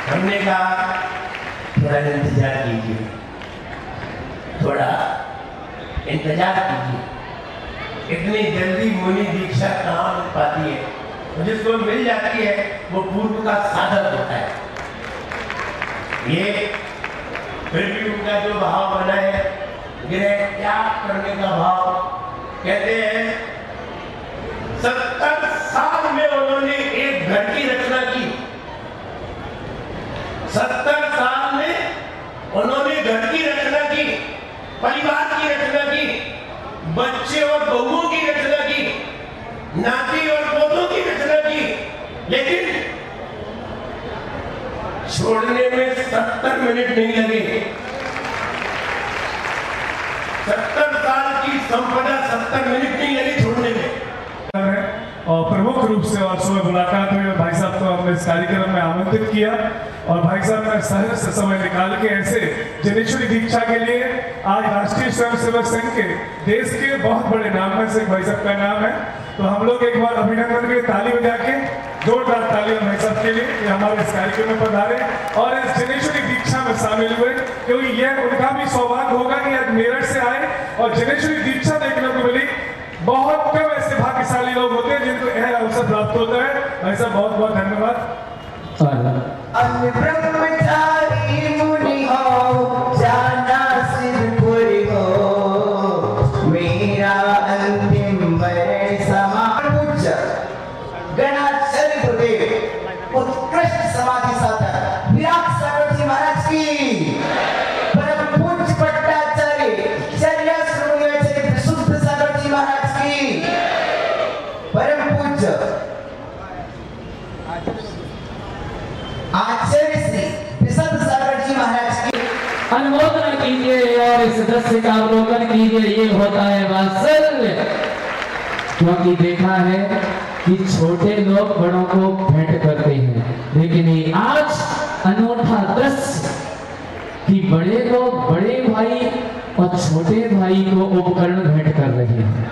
हमने कहा थोड़ा इंतजार कीजिए, थोड़ा इंतजार कीजिए। इतनी जल्दी मुनि दीक्षा कहाँ मिल पाती है, और जिसको मिल जाती है वो पूर्व का साधक होता है। ये फिर भी उनका जो भाव बना है, गृह त्याग करने का भाव, कहते हैं 70 साल में उन्होंने एक घर की रचना की। 70 साल में उन्होंने घर की रचना की, परिवार की रचना की, बच्चे और बहुओं की रचना की, नाती और पोतों की रचना की, लेकिन छोड़ने में 70 मिनट नहीं लगे। 70 साल की संपदा 70 मिनट नहीं लगे छोड़ने में। और प्रमुख रूप से और सुबह मुलाकात हुई और भाई साहब को हमने इस कार्यक्रम में आमंत्रित किया, और भाई साहब ने सहज से समय निकाल के ऐसे जनेश्वरी दीक्षा के लिए आज राष्ट्रीय स्वयंसेवक संघ के देश के बहुत बड़े नाम में से भाई साहब का नाम है, तो हम लोग एक बार अभिनंदन के ताली बजा के जोरदार तालियां भाई साहब के लिए कि हमारे इस कार्यक्रम में पधारे और इस जनेश्वरी दीक्षा में शामिल हुए, क्योंकि यह उनका भी सौभाग्य होगा कि आज मेरठ से आए और जनेश्वरी दीक्षा देखने को मिली। बहुत कम ऐसे भाग्यशाली लोग होते हैं जिनको यह अवसर प्राप्त होता है। भाई साहब बहुत बहुत धन्यवाद। अन्य ब्रह्मचारी मुनि हो, जाना सिरपुर हो, मेरा अंतिम बड़े समान पूज्य गणाचार्य गुरुदेव उत्कृष्ट समाधि साधक विराट सागर जी महाराज की, परम पूज्य पट्टाचार्य चर्या श्रोमणी विशुद्ध सागर जी महाराज की, परम पूज्य आचार्य श्री विशुद्ध सागर जी महाराज की अनुमोदन कीजिए और इस दृश्य का अवलोकन कीजिए। ये होता है वात्सल्य, क्योंकि देखा है कि छोटे लोग बड़ों को भेंट करते हैं, लेकिन ये आज अनूठा दृश्य कि बड़े लोग बड़े भाई और छोटे भाई को उपकरण भेंट कर रहे हैं।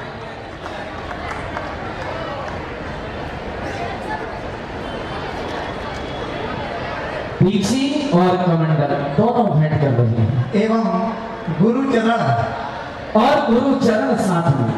पीछी और कमंडल दोनों भेंट कर रहे हैं, एवं गुरु चरण और गुरु चरण साथ में।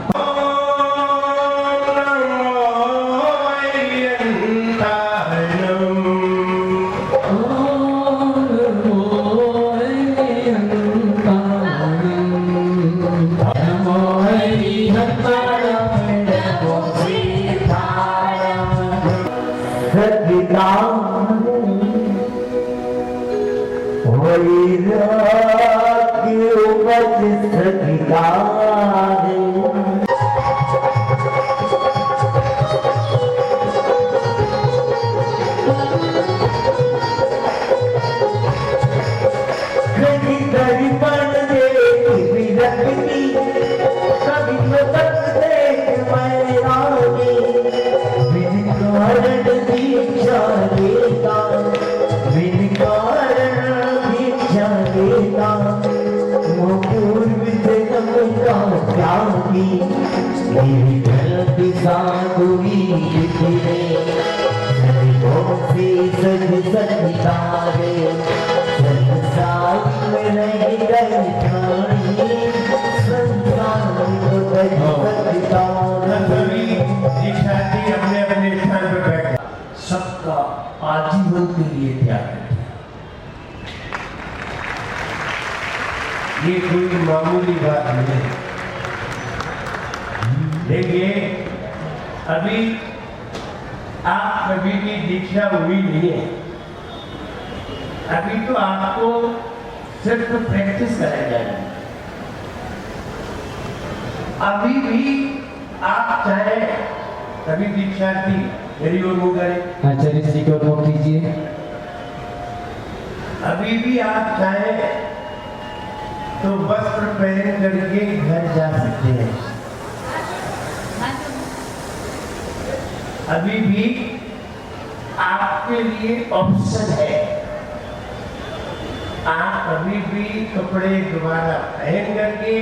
सबका आजीवन के लिए त्याग है। ये कोई मामूली बात नहीं है। देखिए, अभी आप कभी की दीक्षा हुई नहीं है, अभी तो आपको सिर्फ प्रैक्टिस कराई जाएगी। अभी भी आप चाहे कभी दीक्षार्थी मेरी ओर मुंह करें, आचार्य श्री को मुख कीजिए। अभी भी आप चाहे तो वस्त्र पहन करके घर जा सकते हैं। अभी भी आपके लिए ऑप्शन है, आप अभी भी कपड़े दोबारा पहन करके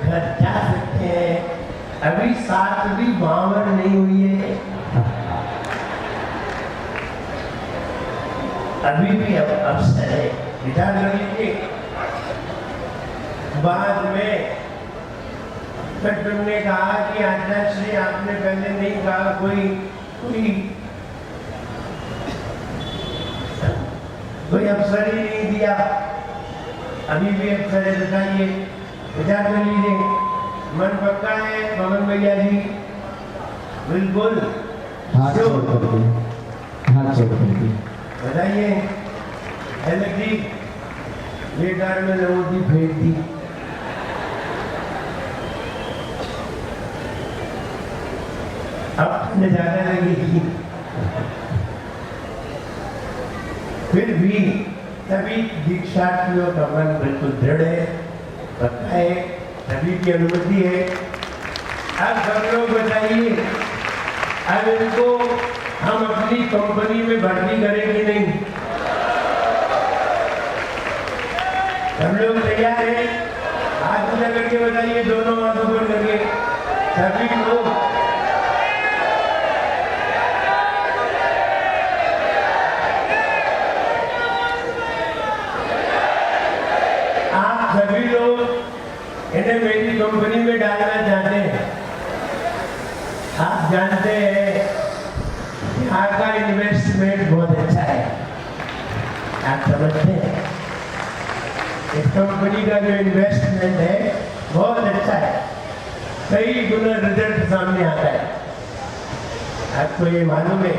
घर जा सकते हैं। अभी 7वीं बावर नहीं हुई है, अभी भी अवसर है, विचार कर लीजिए। बाद में बट तुमने कहा कि आचार्य श्री आपने पहले नहीं कहा कोई अवसर ही नहीं दिया, अभी भी अवसर है, बताइए, विचार कर लीजिए। मन पक्का है पवन भैया जी? बिल्कुल। हाथ जोड़ करके बताइए। जी बेकार में नमोदी फेंक दी। अब नजारा लगेगी, फिर भी सभी दीक्षार्थियों का मन बिल्कुल दृढ़ है, पक्का है, सभी की अनुमति है। अब सब लोग बताइए, अब इनको हम अपनी कंपनी में भर्ती करेंगे नहीं? सब लोग तैयार हैं? हाथ ऊंचा करके बताइए, दोनों हाथ ऊपर करके सभी लोग। आप सभी लोग इन्हें मेरी कंपनी में डालना चाहते हैं। आप जानते हैं कि यहाँ का इन्वेस्टमेंट बहुत अच्छा है, आप समझते हैं? इस कंपनी का जो इन्वेस्टमेंट है बहुत अच्छा है, कई गुना रिजल्ट सामने आता है। आपको ये मालूम है?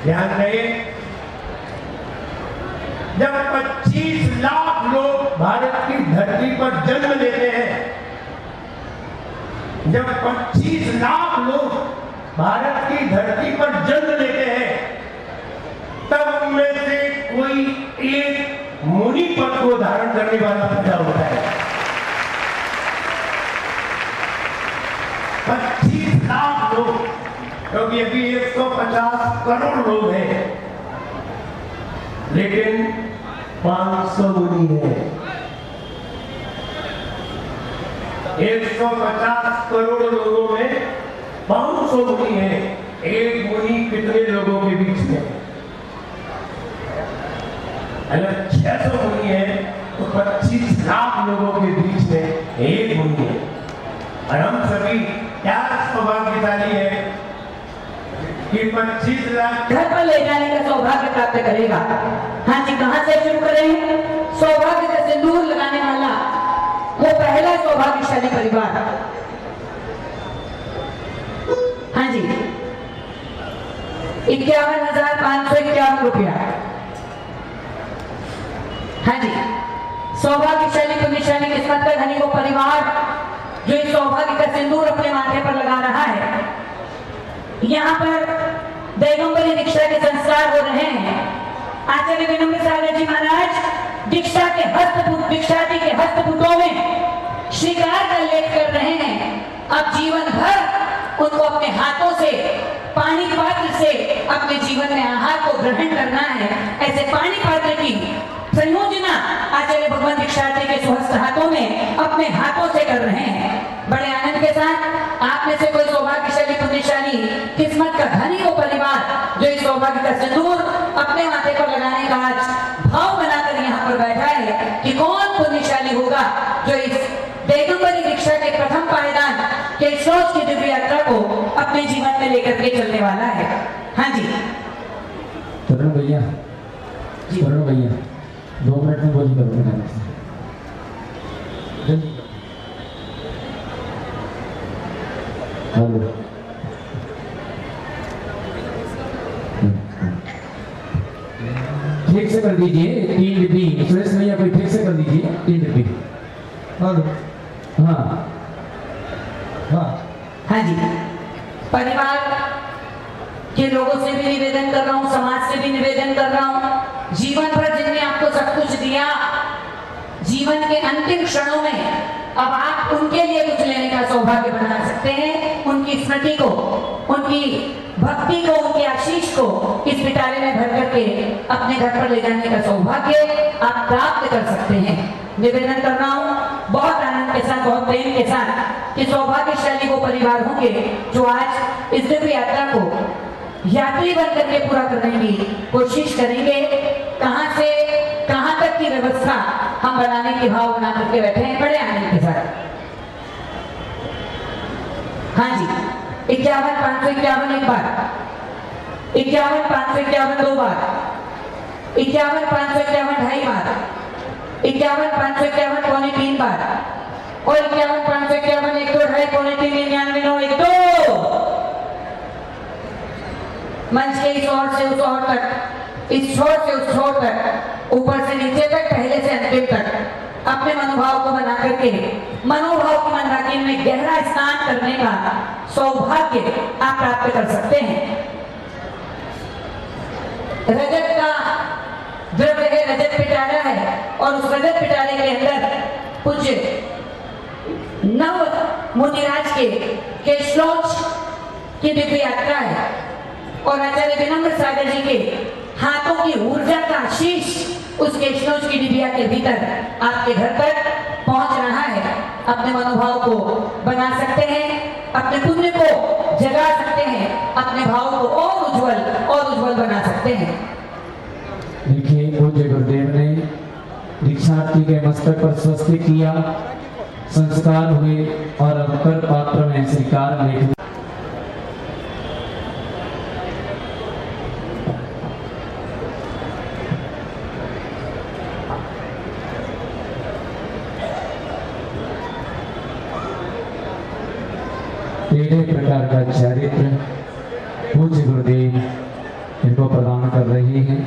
ध्यान रहे, जब 25 लाख लोग भारत की धरती पर जन्म लेते हैं, जब 25 लाख लोग भारत की धरती पर जन्म लेते हैं, तब उनमें से कोई एक मुनि पद को धारण करने वाला पैदा होता है। 25 लाख लोग, क्योंकि अभी 150 करोड़ लोग हैं, लेकिन 500 मुनि हैं। 150 करोड़ लोगों में 500 मुनि हैं। एक मुनि कितने लोगों के बीच में? अगर 600 मुनि है तो 25 लाख लोगों के बीच में एक मुनि है। और हम सभी क्या सौभाग्यशाली है कि 25 लाख घर पर ले जाने का सौभाग्य प्राप्त करेगा। हाँ जी, कहाँ से शुरू करें? सौभाग्य का सिंदूर लगाने वाला वो पहला सौभाग्यशाली परिवार। हाँ जी, 51,551 रुपया। हाँ जी, सौभाग्यशाली पुण्यशाली किस्मत का धनी वो परिवार जो इस सौभाग्य का सिंदूर अपने माथे पर लगा रहा है। यहाँ पर दैगंबरी दीक्षा के संस्कार हो रहे हैं। आचार्य विनम्र सागर जी महाराज दीक्षा के दीक्षार्थी के हस्तपुटों में श्रृंगार का लेप कर रहे हैं। अब जीवन भर उनको अपने हाथों से पानी पात्र से अपने जीवन में आहार को ग्रहण करना है। ऐसे पानी पात्र की संयोजना आचार्य भगवान दीक्षार्थी के स्वस्थ हाथों में अपने हाथों से कर रहे हैं। बड़े आनंद के साथ आप में से कोई सौभाग्यशाली पुण्यशाली किस्मत का धनी वो परिवार जो इस सौभाग्य का सिंदूर अपने माथे पर लगाने का आज भाव बनाकर यहाँ पर बैठा है कि कौन पुण्यशाली होगा जो इस दैगंबरी दीक्षा के प्रथम पायदान के सोच की दिव्य यात्रा को अपने जीवन में लेकर के चलने वाला है। हाँ जी तरुण भैया, तरुण भैया 2 मिनट में बोली करूँगा। हेलो, ठीक से कर दीजिए 3 डिब्बी। सुरेश भैया कोई ठीक से कर दीजिए 3 डिब्बी। हेलो, हाँ हाँ हाँ जी, परिवार के लोगों से भी निवेदन कर रहा हूँ, समाज से भी निवेदन कर रहा हूँ, जीवन भर जिनने आपको सब कुछ दिया, जीवन के अंतिम क्षणों में अब आप उनके लिए कुछ लेने का सौभाग्य बना सकते हैं। उनकी स्मृति को, उनकी भक्ति को, उनके आशीष को इस पिटारे में भर करके अपने घर पर ले जाने का सौभाग्य आप प्राप्त कर सकते हैं। निवेदन कर रहा हूँ बहुत आनंद के साथ, बहुत प्रेम के साथ कि सौभाग्यशाली वो परिवार होंगे जो आज इस दिव्य यात्रा को यात्री बन करके पूरा करने की कोशिश करेंगे। कहां से कहां तक की व्यवस्था हम बनाने के भाव बना करके बैठे हैं बड़े आनंद के साथ। 51 551 एक बार, 51 551 दो बार, 51 551 ढाई बार, 51 551 पौने 3 बार और 51 551 1 2 ढाई पौने 3 99 9 1 2। मंच के इस ओर से उस ओर तक, इस छोर से उस छोर तक, ऊपर से नीचे तक, पहले से अंतिम तक अपने मनोभाव को बना करके मनोभाव की मंदाकिनी में गहरा स्नान करने का सौभाग्य आप प्राप्त कर सकते हैं। रजत का द्रव्य है, रजत पिटारा है और उस रजत पिटारे के अंदर पूज्य नव मुनिराज के श्लोच की दिव्य यात्रा है और आचार्य विनम्र सागर जी के हाथों की ऊर्जा का शीश उस केशलोच की डिबिया के भीतर आपके घर तक पहुंच रहा है। अपने मनोभाव को बना सकते हैं, अपने पुण्य को जगा सकते हैं, अपने भाव को और उज्जवल बना सकते हैं। देखिए पूज्य गुरुदेव ने दीक्षार्थी के मस्तक पर स्वस्तिक किया, संस्कार हुए और अवकर पात्र में स्वीकार लेख टेढ़े प्रकार का चरित्र पूज्य गुरुदेव इनको प्रदान कर रही हैं।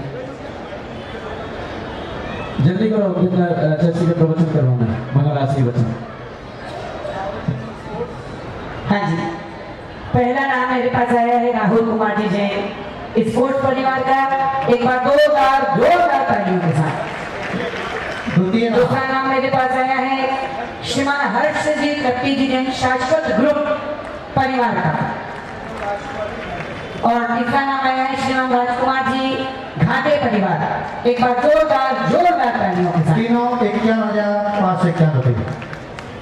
जल्दी करो, चर्चा के प्रवचन करवाना, मंगलासी वचन। हाँ जी, पहला नाम मेरे पास आया है राहुल कुमार जी जैन, स्पोर्ट्स परिवार का। एक बार जोरदार तालियों के साथ। दूसरा नाम मेरे पास आया है श्रीमान हर्ष जी कत्ती जी जैन, शाश्वत ग्रुप परिवार का। और तीसरा नाम आया है श्रीमान राजकुमार जी घाटे परिवार। एक बार जोरदार तालियों के साथ। तीनों 51,551 रुपये।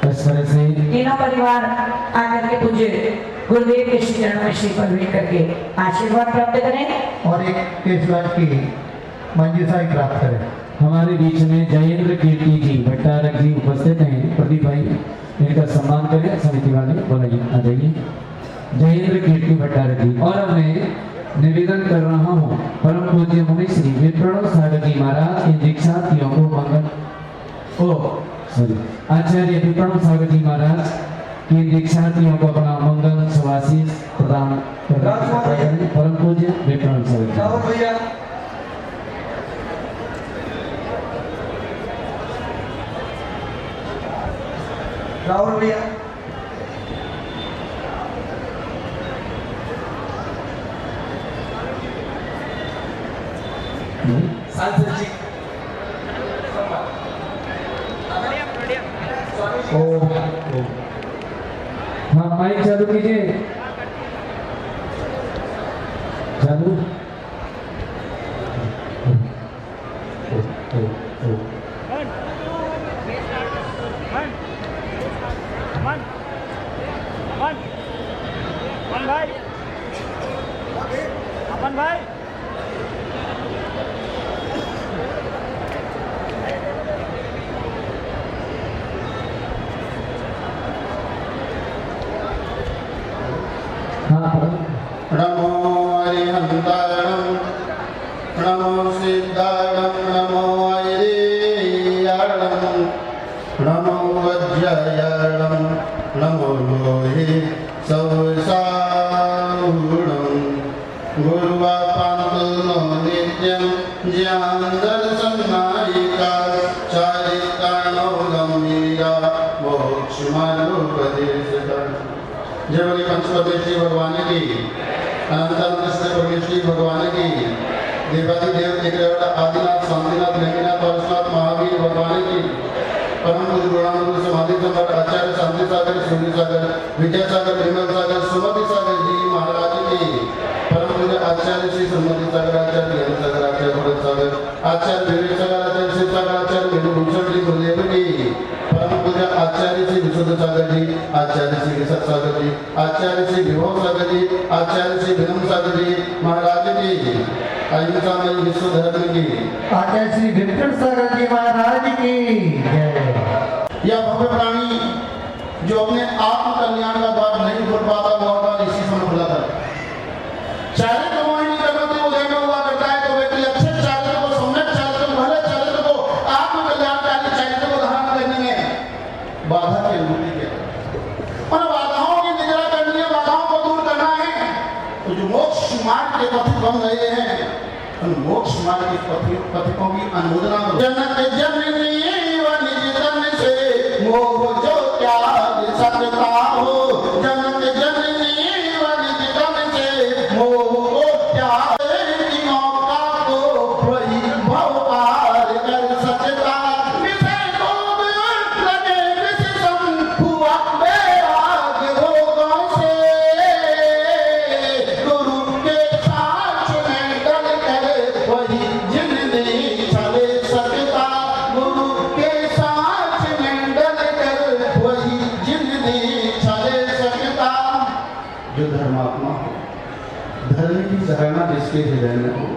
इस तरह से तीनों परिवार आकर के पूज्य गुरुदेव के श्री चरणों में श्रीफल भेंट करके आशीर्वाद प्राप्त करें और एक केशवान की मंजूषा ही प्राप्त करें। हमारे बीच में जयेंद्र कीर्ति जी भट्टारक जी उपस्थित हैं। प्रदीप भाई इनका सम्मान करें, समिति वाले बोलाइए, आ जाइए। जयेंद्र कीर्ति भट्टारक जी। और अब मैं निवेदन कर रहा हूँ परम पूज्य मुनि श्री विप्रणव सागर जी महाराज के दीक्षार्थियों को आचार्य विप्रणव सागर जी महाराज के दीक्षार्थियों को अपना मंगल सुभाषिष प्रदान करने परम पूज्य विप्रणव सागर जी। राहुल भैया, सांसद जी, हाँ माइक चालू कीजिए, चालू। अपन भाई नमो हरिहंतारणं, नमो सिद्धारणं, नमो ऐरेयारणं, नमो वज्रयारणं, नमो लोहे सवसारणं। गुरुवापान्तुनो नित्यं ज्ञान दर्शन नायिका, चारित्राणो गम्भीरा मोक्षमार्गोपदेशका। जय बोले पंचपरमेश्वरी भगवान की, अनंत कृष्ण परमेश्वरी भगवान की, देवादिदेव एक आदिनाथ शांतिनाथ नेमिनाथ परशुनाथ महावीर भगवान की, परम पूज्य गुरुनानक समाधि सम्राट आचार्य शांति सागर सूर्य सागर विद्यासागर विमल सागर सुमति सागर जी महाराज की, परम पूज्य आचार्य श्री सुमति सागर आचार्य ज्ञान सागर आचार्य भरत सागर आचार्य विवेक सागर आचार्य शिव सागर आचार्य वेणुभूषण जी गुरुदेव की, परम पूज्य आचार्य श्री विशुद्ध सागर जी, आचार्य श्री विशद सागर जी, आचार्य श्री विभव सागर जी, आचार्य श्री विनम सागर जी महाराज की, अहिंसा में विश्व धर्म की, आचार्य श्री विपिन सागर जी महाराज की जय। यह भव्य प्राणी जो अपने आत्म कल्याण का द्वार नहीं खोल पाता, वो ऋषि चारित्र मोहिनी करवती उदय में हुआ करता है। तो व्यक्ति अच्छे चारित्र को, सम्यक चारित्र को, भले चारित्र को, आत्म कल्याणकारी चारित्र को धारण करने में बाधा की अनुभूति किया। और बाधाओं की निगरानी करनी है, बाधाओं को दूर करना है। तो जो मोक्ष मार्ग के पथिक बन रहे हैं, उन मोक्ष मार्ग के पथिकों की अनुमोदना करो। जनक जननी व निज तन से मोह जो त्याग सकता हो, जनक जननी व निज तन से मोह को त्याग की मौका को वही भव पार कर सकता। विषय भोग लगे विषम हुआ बैराग भोगों से, गुरु के साथ में डल कर वही जिंदगी चले सकता। गुरु के साथ में डल कर वही जिंदगी चले सकता। जो धर्मात्मा हो, धर्म की धारणा जिसके हृदय में हो,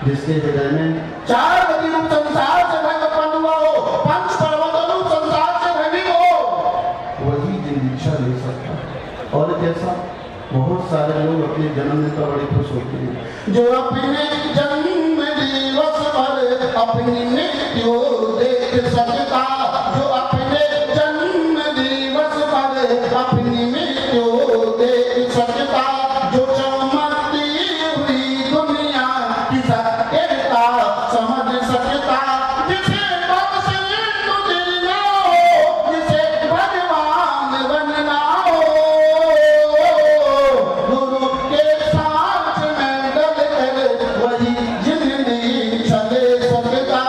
जिसके हृदय में चार गति रूप संसार से भय उत्पन्न हुआ हो, पंच पर्वत रूप संसार से भयभीत हो, वही जिंदगी ले सकता है। और कैसा? बहुत सारे लोग अपने जन्मदिन पर बड़े खुश होते हैं। जो अपने जन्म दिवस पर अपनी मृत्यु देख सकता, जो अपने जन्म दिवस पर अपनी मृत्यु देख सकता, जो चमकती हुई दुनिया की सत्यता समझ सकता, जिसे बख्श तुझे हो, जिसे भगवान बनना हो, गुरु के साथ में डल कर वही जिंदगी चले सकता।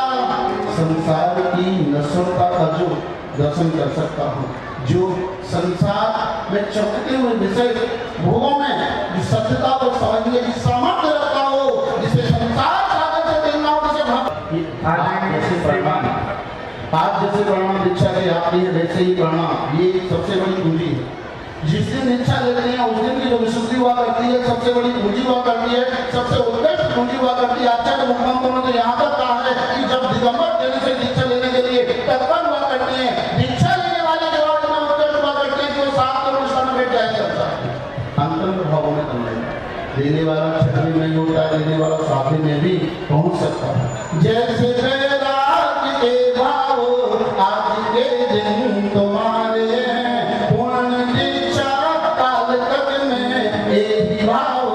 संसार की नसों का अजो दर्शन कर सकता हूँ, जो संसार में चमकते हुए विषय भोगों में जो सत्यता को समझने की सामर्थ्य रखता हो, जिसे संसार सागर से देखना हो, जिसे आज जैसे प्रणाम दीक्षा की आपने वैसे ही प्रणाम, ये सबसे बड़ी पूंजी है। जिस दिन दीक्षा लेते हैं उस दिन की जो विशुद्धि हुआ करती है, सबसे बड़ी पूंजी हुआ करती है, सबसे उत्कृष्ट पूंजी हुआ करती है। आचार्य मुखमंत्रों ने तो यहाँ तक कहा है कि जब दिगंबर जन से दीक्षा लेने के लिए तत्पर हुआ करते हैं, दीक्षा लेने वाले के बाद इतना उत्कृष्ट हुआ करते हैं कि वो सात करोड़ स्थान में बैठ जाया करता है। अंतर भावों में कम नहीं, देने वाला छठवीं में होता है, देने वाला सातवीं में भी पहुंच सकता है। जैसे वैराग के भाव आज के दिन तुम्हारे हैं, पूर्ण दीक्षा काल तक में एक भाव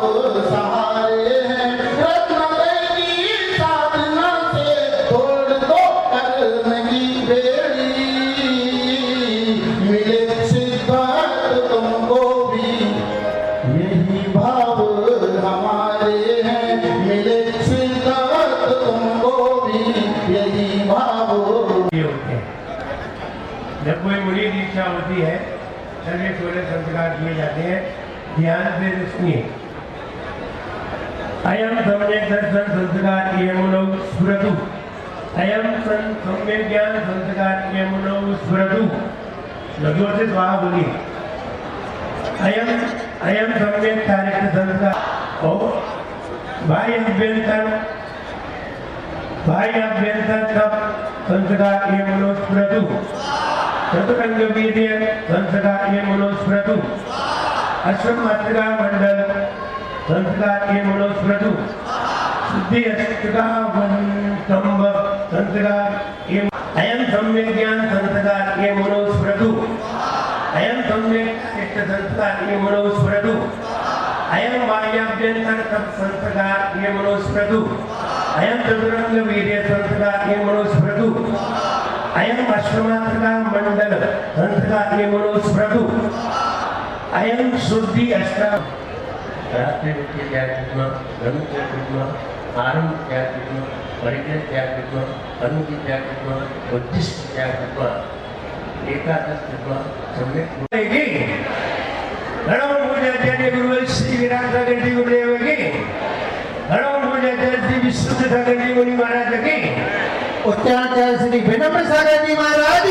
सहारे हैं। रत्नदय की साधना से तोड़ दो कर्म की बेड़ी, मिले सिद्धार्थ तुमको भी यही भाव हमारे हैं, मिले सिद्धार्थ तुमको भी यही भाव। जब कोई मुनि दीक्षा होती है, सभी सूर्य संस्कार किए जाते हैं, ध्यान से सुनिए। अयम सम्यक दर्शन संस्कार यमुनो स्फुरतु, अयम सम्यक ज्ञान संस्कार यमुनो स्फुरतु। लघुओं से स्वाहा बोलिए। अयम सम्यक चारित्र संस्कार और बाह्य अभ्यंतर तप संस्कार यमुनो स्फुरतु, चतुरंग वीर्य संस्कार यमुनो स्फुरतु, अश्वम मातृका मंडल संस्कार यमुनो स्फुरतु, शुद्धि अष्टका स्तंभ संस्कार यम। अयम सम्यक ज्ञान संस्कार यमुनो स्फुरतु, अयम सम्यक इष्ट संस्कार यमुनो स्फुरतु, अयम बाह्याभ्यंतर तप संस्कार यमुनो स्फुरतु, अयम चतुरंग वीर्य संस्कार यमुनो स्फुरतु, अयम अष्टमात्रिका मंडल संस्कार यमुनो स्फुरतु, अयम शुद्धि अष्टा रात्रि के त्याग कृत्वा, धन त्याग कृत्वा, आरंभ त्याग कृत्वा, परिग्रह त्याग कृत्वा, अनु की त्याग कृत्वा, उद्दिष्ट त्याग कृत्वा, एकादश कृत्वा सम्यक बोलेगी। नमो पूज्याचार्य गुरु श्री विराट सागर जी गुरुदेव की, नमो पूज्याचार्य श्री विशुद्ध सागर जी मुनि महाराज की, उच्चाचार्य श्री विनम्र सागर जी महाराज